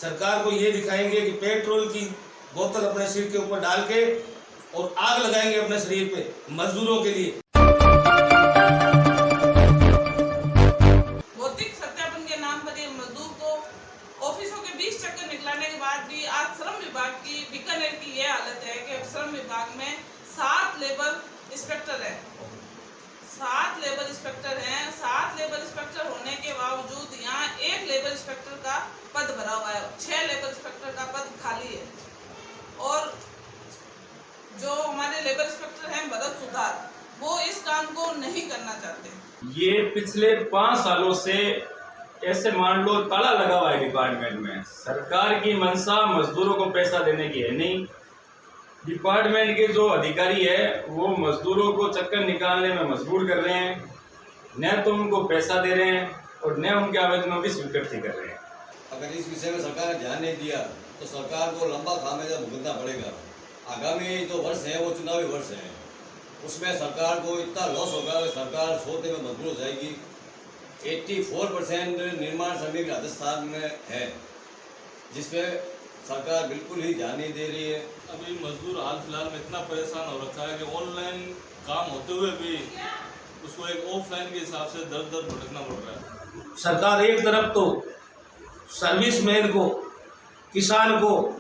सरकार को ये दिखाएंगे कि पेट्रोल की बोतल अपने सिर के ऊपर डाल के और आग लगाएंगे अपने शरीर पे मजदूरों के लिए। भौतिक सत्यापन के नाम पर ये मजदूर को ऑफिसों के 20 चक्कर निकलाने के बाद भी आज श्रम विभाग की बीकानेर की ये हालत है कि श्रम विभाग में 7 लेबर इंस्पेक्टर है। 7 लेबर इंस्पेक्टर हैं। 7 लेबर इंस्पेक्टर होने के बावजूद यहाँ 1 लेबर इंस्पेक्टर का पद भरा हुआ है, 6 लेबर इंस्पेक्टर का पद खाली है। और जो हमारे लेबर इंस्पेक्टर हैं भरत सुधार, वो इस काम को नहीं करना चाहते। ये पिछले 5 सालों से ऐसे मान लो ताला लगा हुआ है डिपार्टमेंट में। सरकार की मंशा मजदूरों को पैसा देने की है नहीं। डिपार्टमेंट के जो अधिकारी है वो मजदूरों को चक्कर निकालने में मजबूर कर रहे हैं, न तो उनको पैसा दे रहे हैं और न उनके आवेदनों की स्वीकृति कर रहे हैं। अगर इस विषय में सरकार ने ध्यान नहीं दिया तो सरकार को लंबा खामियाजा भुगतना पड़ेगा। आगामी जो वर्ष है वो चुनावी वर्ष है, उसमें सरकार को इतना लॉस होगा कि सरकार छोड़ने में मजबूर हो जाएगी। 84% निर्माण श्रमिक राजस्थान में है, जिसमें सरकार बिल्कुल ही ध्यान नहीं दे रही है। अभी मजदूर हाल फिलहाल में इतना परेशान हो रखा है कि ऑनलाइन काम होते हुए भी उसको एक ऑफलाइन के हिसाब से दर दर भटकना पड़ रहा है। सरकार एक तरफ तो सर्विसमैन को, किसान को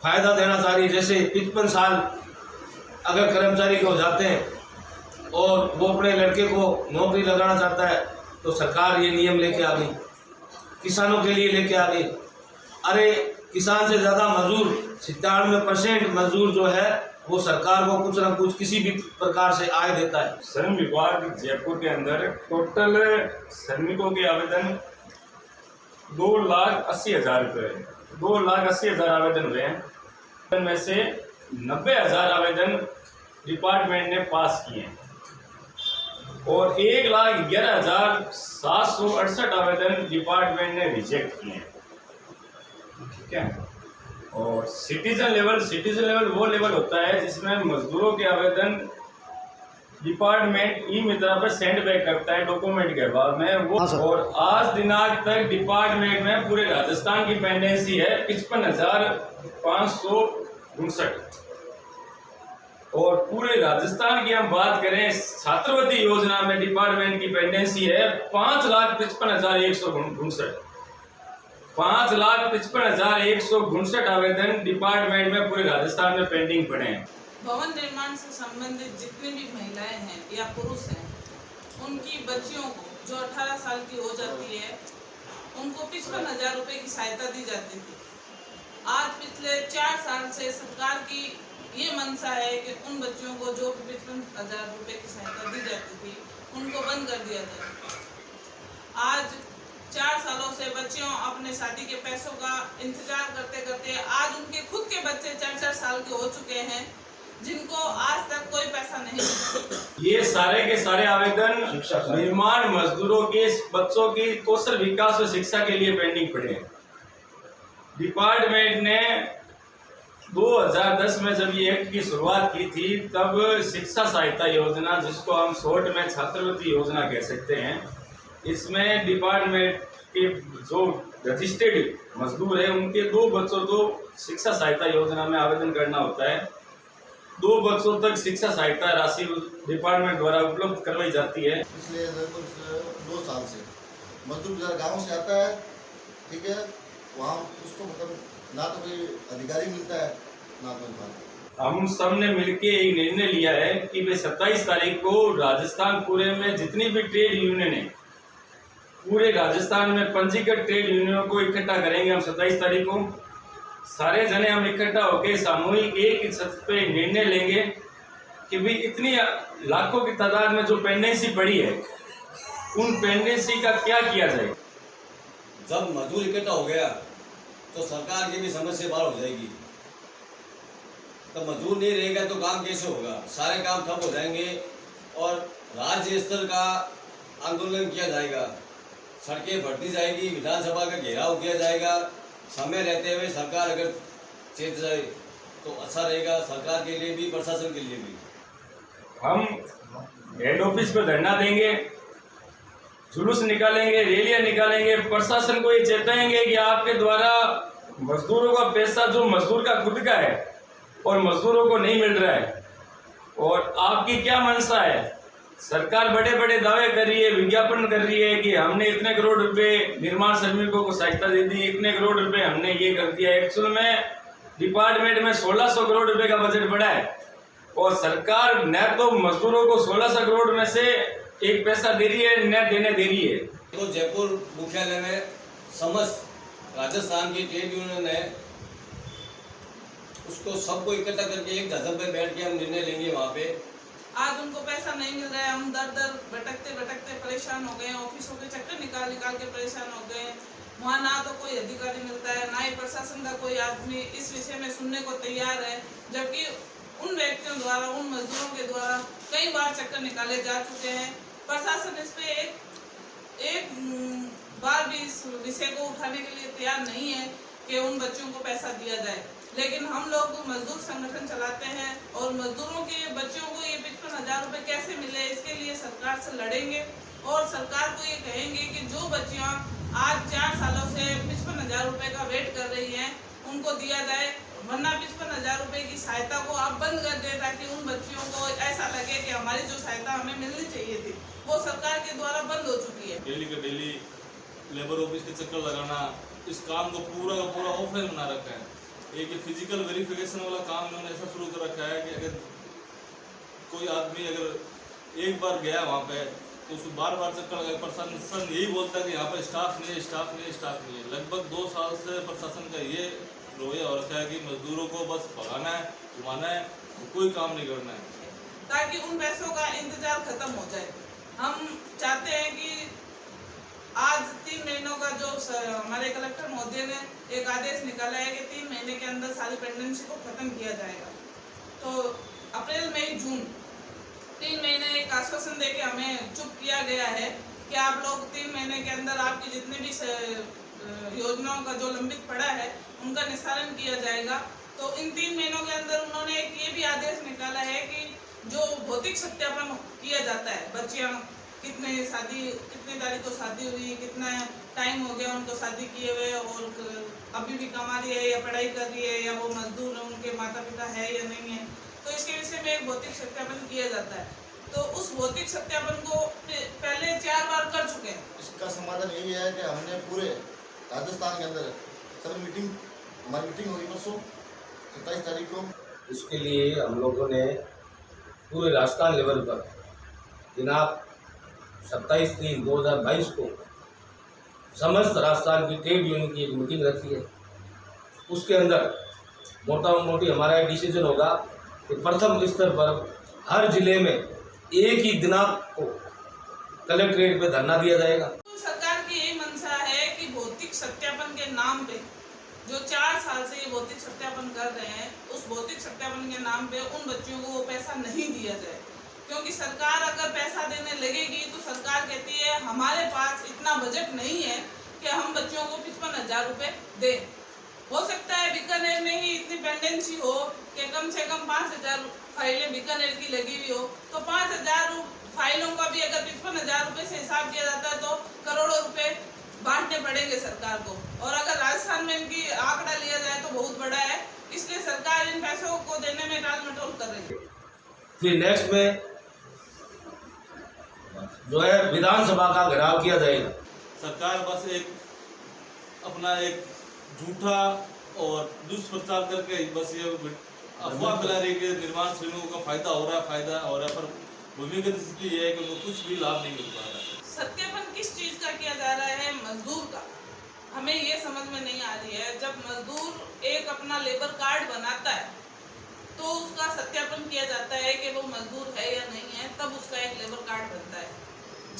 फायदा देना चाह रही है, जैसे 55 साल अगर कर्मचारी के हो जाते हैं और वो अपने लड़के को नौकरी लगाना चाहता है तो सरकार ये नियम लेके आ गई, किसानों के लिए लेके आ गई। अरे किसान से ज़्यादा मजदूर, 97% मजदूर जो है वो सरकार को कुछ ना कुछ किसी भी प्रकार से आय देता है। श्रम विभाग जयपुर के अंदर टोटल श्रमिकों के आवेदन 2,80,000 रुपये, 2,80,000 आवेदन हुए हैं। में से 90,000 आवेदन डिपार्टमेंट ने पास किए हैं और 1,11,768 आवेदन डिपार्टमेंट ने रिजेक्ट किए हैं। ठीक है। और सिटीजन लेवल वो लेवल होता है जिसमें मजदूरों के आवेदन डिपार्टमेंट ई मित्रा पर सेंड बैक करता है डॉक्यूमेंट के अभाव में वो। और आज दिनांक तक डिपार्टमेंट में पूरे राजस्थान की पेंडेंसी है 55,559 और पूरे राजस्थान की हम बात करें छात्रवृत्ति योजना में डिपार्टमेंट की पेंडेंसी है 5,55,159। 5,55,159 आवेदन डिपार्टमेंट में पूरे राजस्थान में पेंडिंग पड़े हैं। भवन निर्माण से संबंधित जितनी भी महिलाएं हैं या पुरुष हैं, उनकी बच्चियों को जो 18 साल की हो जाती है उनको 55,000 रुपये की सहायता दी जाती थी। आज पिछले 4 साल से सरकार की ये मंशा है कि उन बच्चियों को जो 55,000 रुपये की सहायता दी जाती थी उनको बंद कर दिया जाए। आज 4 सालों से बच्चियों अपने शादी के पैसों का इंतजार करते करते आज उनके खुद के बच्चे 4-4 साल के हो चुके हैं, जिनको आज तक कोई पैसा नहीं मिला। ये सारे के सारे आवेदन निर्माण मजदूरों के बच्चों की कौशल विकास और शिक्षा के लिए पेंडिंग पड़े हैं। डिपार्टमेंट ने 2010 में जब ये एक्ट की शुरुआत की थी तब शिक्षा सहायता योजना, जिसको हम शॉर्ट में छात्रवृत्ति योजना कह सकते हैं, इसमें डिपार्टमेंट के जो रजिस्टर्ड मजदूर है उनके 2 बच्चों को शिक्षा सहायता योजना में आवेदन करना होता है। 2 बच्चों तक शिक्षा सहायता राशि डिपार्टमेंट द्वारा उपलब्ध करवाई जाती है। पिछले 2 साल से मजदूर गाँव से आता है, ठीक है, वहाँ उसको मतलब ना तो कोई अधिकारी मिलता है ना कोई बात। हम सब ने मिलके एक निर्णय लिया है कि वे 27 तारीख को राजस्थान पूरे में जितनी भी ट्रेड यूनियन है, पूरे राजस्थान में पंजीकृत ट्रेड यूनियनों को इकट्ठा करेंगे। हम 27 तारीख को सारे जने हम इकट्ठा होकर सामूहिक एक छत पे निर्णय लेंगे कि भाई इतनी लाखों की तादाद में जो पेंडेंसी पड़ी है उन पेंडेंसी का क्या किया जाए। जब मजदूर इकट्ठा हो गया तो सरकार की भी समस्या बाहर हो जाएगी। तो मजदूर नहीं रहेगा तो काम कैसे होगा? सारे काम ठप हो जाएंगे और राज्य स्तर का आंदोलन किया जाएगा, सड़कें भरती जाएगी, विधानसभा का घेराव किया जाएगा। समय रहते हुए सरकार अगर चेत जाए तो अच्छा रहेगा, सरकार के लिए भी प्रशासन के लिए भी। हम हेड ऑफिस पर धरना देंगे, जुलूस निकालेंगे, रैलियां निकालेंगे, प्रशासन को ये चेताएंगे कि आपके द्वारा मजदूरों का पैसा जो मजदूर का खुद का है और मजदूरों को नहीं मिल रहा है। और आपकी क्या मंशा है? सरकार बड़े बड़े दावे कर रही है, विज्ञापन कर रही है कि हमने इतने करोड़ रुपए निर्माण श्रमिकों को सहायता दे दी, इतने करोड़ रुपए हमने ये कर दिया। एक्चुअल में डिपार्टमेंट में 1600 करोड़ रुपए का बजट बढ़ा है और सरकार न तो मजदूरों को 1600 करोड़ में से एक पैसा दे रही है न देने दे रही है। तो जयपुर मुख्यालय में समस्त राजस्थान की ट्रेड यूनियन है, उसको सबको इकट्ठा करके एक धरम पे बैठ के हम निर्णय लेंगे। वहाँ पे आज उनको पैसा नहीं मिल रहा है, हम दर दर भटकते भटकते परेशान हो गए हैं, ऑफिसों के चक्कर निकाल निकाल के परेशान हो गए हैं। वहाँ ना तो कोई अधिकारी मिलता है, ना ही प्रशासन का कोई आदमी इस विषय में सुनने को तैयार है, जबकि उन व्यक्तियों द्वारा, उन मजदूरों के द्वारा कई बार चक्कर निकाले जा चुके हैं। प्रशासन इस पे एक बार भी इस विषय को उठाने के लिए तैयार नहीं है कि उन बच्चों को पैसा दिया जाए। लेकिन हम लोग मजदूर संगठन चलाते हैं और मजदूरों के बच्चों को ये 55,000 रुपये कैसे मिले, इसके लिए सरकार से लड़ेंगे और सरकार को ये कहेंगे कि जो बच्चियाँ आज 4 सालों से 55,000 रुपये का वेट कर रही हैं उनको दिया जाए, वरना 55,000 रुपये की सहायता को आप बंद कर दें, ताकि उन बच्चियों को ऐसा लगे कि हमारी जो सहायता हमें मिलनी चाहिए थी वो सरकार के द्वारा बंद हो चुकी है। डेली का डेली लेबर ऑफिस के चक्कर लगाना, इस काम को पूरा का पूरा ऑफलाइन बना रखा है। एक फिजिकल वेरिफिकेशन वाला काम इन्होंने ऐसा शुरू कर रखा है कि अगर कोई आदमी अगर एक बार गया वहाँ पे तो उसको बार बार चक्कर लगा। प्रशासन यही बोलता है कि यहाँ पर स्टाफ नहीं है, स्टाफ नहीं है, स्टाफ नहीं है। लगभग 2 साल से प्रशासन का ये रोया हो रखा है कि मजदूरों को बस भगाना है, घुमाना है, कोई काम नहीं करना है, ताकि उन पैसों का इंतजार खत्म हो जाए। हम चाहते हैं कि आज 3 महीनों का जो हमारे कलेक्टर महोदय ने एक आदेश निकाला है कि 3 महीने के अंदर सारी पेंडेंसी को खत्म किया जाएगा। तो अप्रैल मई जून 3 महीने एक आश्वासन देके हमें चुप किया गया है कि आप लोग 3 महीने के अंदर आपकी जितने भी योजनाओं का जो लंबित पड़ा है उनका निस्तारण किया जाएगा। तो इन 3 महीनों के अंदर उन्होंने एक ये भी आदेश निकाला है कि जो भौतिक सत्यापन किया जाता है, बच्चियाँ कितनी तारीख को शादी हुई, कितना टाइम हो गया उनको शादी किए हुए और अभी भी कमा रही है या पढ़ाई कर रही है या वो मजदूर है, उनके माता पिता है या नहीं है, तो इसके विषय में एक भौतिक सत्यापन किया जाता है। तो उस भौतिक सत्यापन को पहले 4 बार कर चुके हैं। इसका समाधान यही है कि हमने पूरे राजस्थान के अंदर सर हमारी मीटिंग होगी परसों 27 तारीख को। इसके लिए हम लोगों ने पूरे राजस्थान लेवल पर दिनांक 27/3/2022 को समस्त राजस्थान की ट्रेड यूनियन की एक मीटिंग रखी है। उसके अंदर मोटी हमारा एक डिसीजन होगा कि प्रथम स्तर पर हर जिले में एक ही दिनांक को कलेक्ट्रेट पे धरना दिया जाएगा। तो सरकार की यही मंशा है कि भौतिक सत्यापन के नाम पे जो 4 साल से ये भौतिक सत्यापन कर रहे हैं, उस भौतिक सत्यापन के नाम पे उन बच्चियों को वो पैसा नहीं दिया जाए। क्योंकि सरकार अगर पैसा देने लगेगी तो सरकार कहती है हमारे पास इतना बजट नहीं है कि हम बच्चियों को 55,000 रुपये दें। हो सकता है बीकानेर में ही इतनी पेंडेंसी हो कि कम से कम 5,000 फाइलें बीकानेर की लगी हुई हो, तो 5,000 फाइलों का भी अगर 55,000 रुपये से हिसाब किया जाता है तो करोड़ों रुपए बांटने पड़ेंगे सरकार को। और अगर राजस्थान में इनकी आंकड़ा लिया जाए तो बहुत बड़ा है, इसलिए सरकार इन पैसों को देने में टाल मटोल कर रही है। फिर नेक्स्ट में जो है विधानसभा का घेराव किया जाएगा। सरकार बस अपना एक झूठा और दुष्प्रचार करके बस ये अफवाह फैला रही है कि निर्माण श्रमिकों का फायदा हो रहा है, पर भूमिगत स्थिति ये है कि उनको कुछ भी लाभ नहीं मिल पा रहा है। सत्यापन किस चीज का किया जा रहा है? मजदूर का। हमें ये समझ में नहीं आ रही है। जब मजदूर एक अपना लेबर कार्ड बनाता है तो उसका सत्यापन किया जाता है कि वो मजदूर है या नहीं है, तब उसका एक लेबर कार्ड बनता है।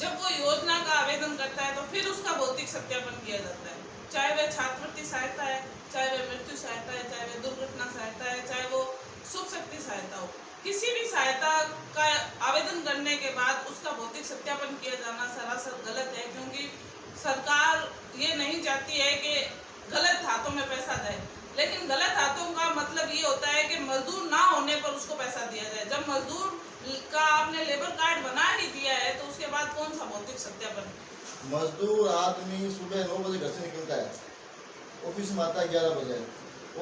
जब वो योजना का आवेदन करता है तो फिर उसका भौतिक सत्यापन किया जाता है, चाहे वह छात्रवृत्ति सहायता है, चाहे वह मृत्यु सहायता है, चाहे वह दुर्घटना सहायता है, चाहे वो सुख शक्ति सहायता हो। किसी भी सहायता का आवेदन करने के बाद उसका भौतिक सत्यापन किया जाना सरासर गलत है, क्योंकि सरकार ये नहीं चाहती है कि गलत हाथों में पैसा जाए। लेकिन गलत हाथों का मतलब ये होता है कि मजदूर ना होने पर उसको पैसा दिया जाए। जब मजदूर का आपने लेबर कार्ड बना ही दिया है तो उसके बाद कौन सा भौतिक सत्यापन? मजदूर आदमी सुबह 9 बजे घर से निकलता है ऑफिस में आता है 11 बजे।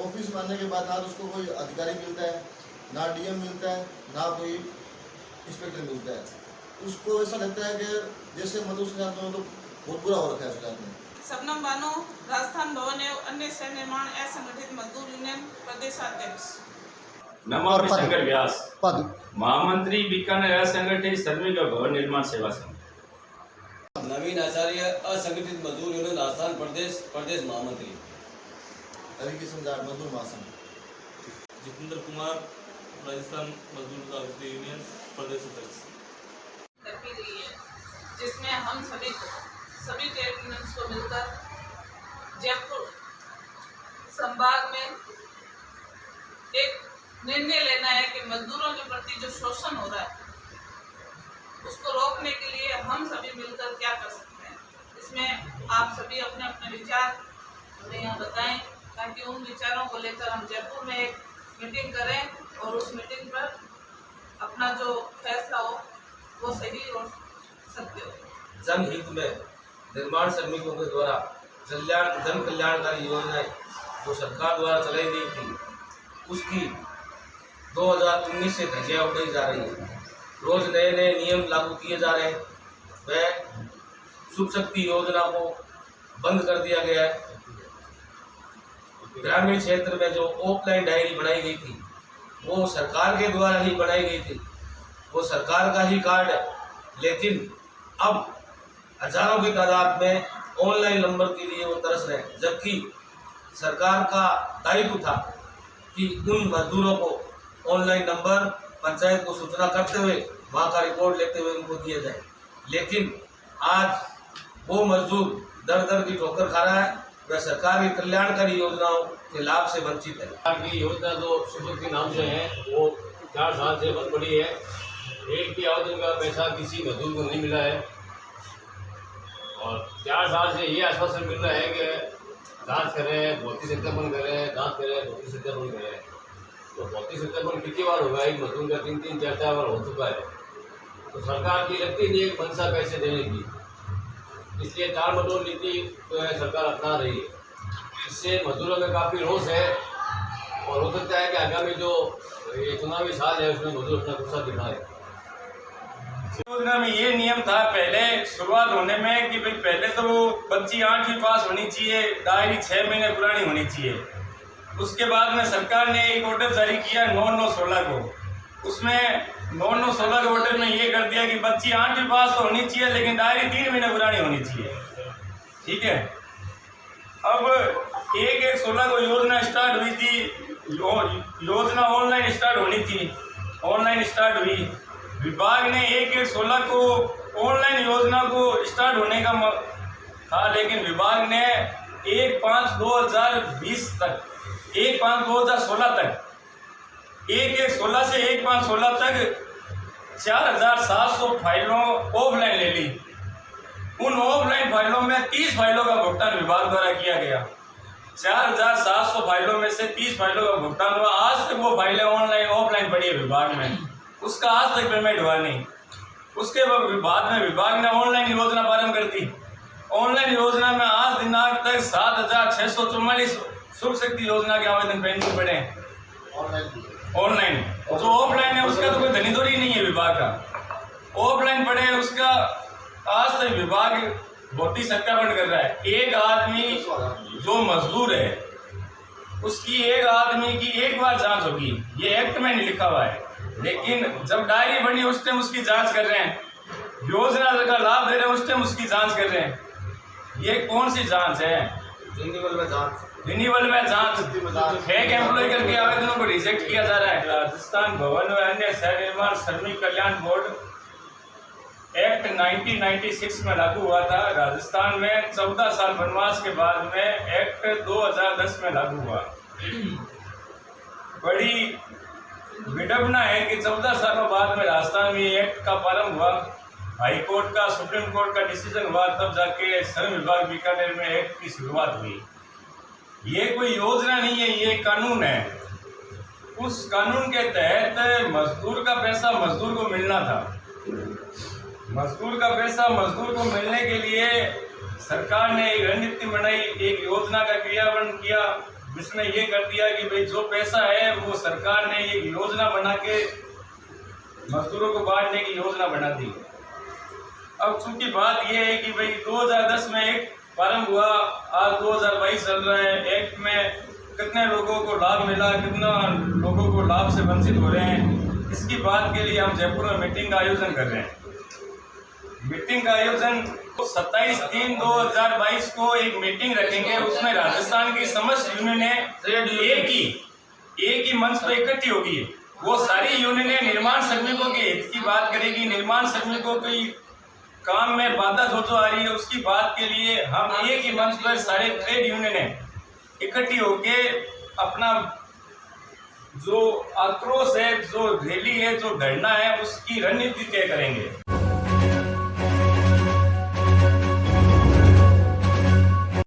ऑफिस में आने के बाद ना तो उसको कोई अधिकारी मिलता है, ना डीएम मिलता है, ना कोई इंस्पेक्टर मिलता है। उसको ऐसा लगता है कि जैसे मतलब उसके साथ में तो बहुत बुरा हो रखा है उसके साथ में। सबनम बानो, राजस्थान भवन एवं अन्य सह निर्माण असंगठित मजदूर यूनियन प्रदेशाध्यक्ष। नमामि शंकर व्यास, पद महामंत्री बीकानेर असंगठित श्रमिक भवन निर्माण सेवा संघ। नवीन आचार्य, असंगठित मजदूर यूनियन राजस्थान प्रदेश महामंत्री। हरिकिशन जाट मजदूर महासंघ। जितेंद्र कुमार, राजस्थान मजदूर जागृति यूनियन प्रदेश अध्यक्ष। रखी गई है, जिसमें हम सभी ट्रेड यूनियंस को मिलकर जयपुर संभाग में एक निर्णय लेना है कि मजदूरों के प्रति जो शोषण हो रहा है उसको रोकने के लिए हम सभी मिलकर क्या कर सकते हैं। इसमें आप सभी अपने अपने विचार हमें यहाँ बताएं, ताकि उन विचारों को लेकर हम जयपुर में एक मीटिंग करें और उस मीटिंग पर अपना जो फैसला हो वो सही और सत्य हो। जनहित में निर्माण श्रमिकों के द्वारा जन कल्याणकारी योजनाएं जो सरकार द्वारा चलाई गई थी उसकी 2019 से धज्जियां उड़ाई जा रही है। रोज नए नए नियम लागू किए जा रहे हैं। वह शुभ शक्ति योजना को बंद कर दिया गया है। ग्रामीण क्षेत्र में जो ऑफलाइन डायरी बनाई गई थी वो सरकार के द्वारा ही बनाई गई थी, वो सरकार का ही कार्ड है, लेकिन अब हजारों की तादाद में ऑनलाइन नंबर के लिए वो तरस रहे हैं। जबकि सरकार का दायित्व था कि उन मजदूरों को ऑनलाइन नंबर पंचायत को सूचना करते हुए वहाँ का रिकॉर्ड लेते हुए उनको दिया जाए, लेकिन आज वो मजदूर दर दर की ठोकर खा रहा है। वह सरकार की कल्याणकारी योजनाओं के लाभ से वंचित है। सरकार की योजना जो शुभ के नाम से है वो 4 साल से बंद पड़ी है। एक भी आवेदन का पैसा किसी मजदूर को नहीं मिला है और 4 साल से ये आश्वासन मिल रहा है कि जांच करें, भौतिक सत्यापन करें, जांच करें, भौतिक सत्यापन करें। तो भौतिक सत्यापन कितनी बार होगा? एक मजदूर का 3-3, 4-4 बार हो चुका है। तो सरकार की लगती नहीं एक मंशा पैसे देने की, इसलिए टाल मटोल नीति जो है सरकार अपना रही है। इससे मजदूरों में काफ़ी रोष है और हो सकता है कि आगामी जो ये चुनावी साल है उसमें मजदूर अपना गुस्सा दिखाए। योजना में ये नियम था पहले शुरुआत होने में कि भाई पहले तो वो बच्ची 8वीं पास होनी चाहिए, डायरी 6 महीने पुरानी होनी चाहिए। उसके बाद में सरकार ने एक ऑर्डर जारी किया 9/9/16 को। उसमें 9/9/16 के ऑर्डर में ये कर दिया कि बच्ची 8वीं पास तो होनी चाहिए लेकिन डायरी 3 महीने पुरानी होनी चाहिए। ठीक है, अब 1/1/16 को योजना स्टार्ट हुई थी। योजना ऑनलाइन स्टार्ट होनी थी, ऑनलाइन स्टार्ट हुई। विभाग ने 1/1/16 को ऑनलाइन योजना को स्टार्ट होने का था, लेकिन विभाग ने 1/5/2020 तक 1/5/2016 तक 1/1/16 से 1/5/16 तक 4700 फाइलों ऑफलाइन ले ली। उन ऑफलाइन फाइलों में 30 फाइलों का भुगतान विभाग द्वारा किया गया। 4700 फाइलों में से 30 फाइलों का भुगतान हुआ। आज तक वो फाइलें ऑनलाइन ऑफलाइन पड़ी है विभाग में, उसका आज तक पेमेंट हुआ नहीं। उसके बाद में विभाग ने ऑनलाइन योजना प्रारंभ कर दी। ऑनलाइन योजना में आज दिनांक तक 7644 शुभ शक्ति योजना के आवेदन पेंडिंग पड़े ऑनलाइन। जो ऑफलाइन है उसका तो कोई धनीधोरी नहीं है विभाग का, ऑफलाइन पड़े उसका आज तक विभाग भौतिक सत्यापन कर रहा है। एक आदमी जो मजदूर है उसकी एक आदमी की एक बार जांच होगी, ये एक्ट में नहीं लिखा हुआ है, लेकिन जब डायरी बनी उस टाइम उसकी जांच कर रहे हैं, योजना का लाभ दे रहे हैं उस टाइम उसकी जांच कर रहे हैं। ये कौन सी जांच है? रिन्यूअल में जांच, रिन्यूअल में जांच, फेक एम्प्लॉय करके आवेदनों को रिजेक्ट किया जा रहा है। राजस्थान भवन व अन्य शहर निर्माण श्रमिक कल्याण बोर्ड एक्ट 1996 में लागू हुआ था। राजस्थान में 14 साल वनवास के बाद में एक्ट 2010 में लागू हुआ। बड़ी विडंबना है कि 14 सालों बाद में राजस्थान में एक्ट का प्रारंभ हुआ। हाई कोर्ट का, सुप्रीम कोर्ट का डिसीजन हुआ, तब जाके श्रम विभाग बीकानेर में एक्ट की शुरुआत हुई। ये कोई योजना नहीं है, ये कानून है। उस कानून के तहत मजदूर का पैसा मजदूर को मिलना था। मजदूर का पैसा मजदूर को मिलने के लिए सरकार ने एक रणनीति बनाई, एक योजना का क्रियान्वयन किया, जिसमें ये कर दिया कि भाई जो पैसा है वो सरकार ने एक योजना बना के मजदूरों को बांटने की योजना बना दी। अब चूंकि बात यह है कि भाई 2010 में एक प्रारंभ हुआ, आज 2022 चल रहा है, एक्ट में कितने लोगों को लाभ मिला, कितना लोगों को लाभ से वंचित हो रहे हैं, इसकी बात के लिए हम जयपुर में मीटिंग का आयोजन कर रहे हैं। मीटिंग का आयोजन 27/3/2022 को एक मीटिंग रखेंगे, उसमें राजस्थान की समस्त यूनियनें एक ही मंच पर इकट्ठी होगी। वो सारी यूनियनें निर्माण श्रमिकों के हित की बात करेगी, निर्माण श्रमिकों की काम में बाधा जो आ रही है उसकी बात के लिए हम एक ही मंच पर सारे ट्रेड यूनियनें इकट्ठी होके अपना जो आक्रोश है, जो रैली है, जो धरना है, उसकी रणनीति तय करेंगे।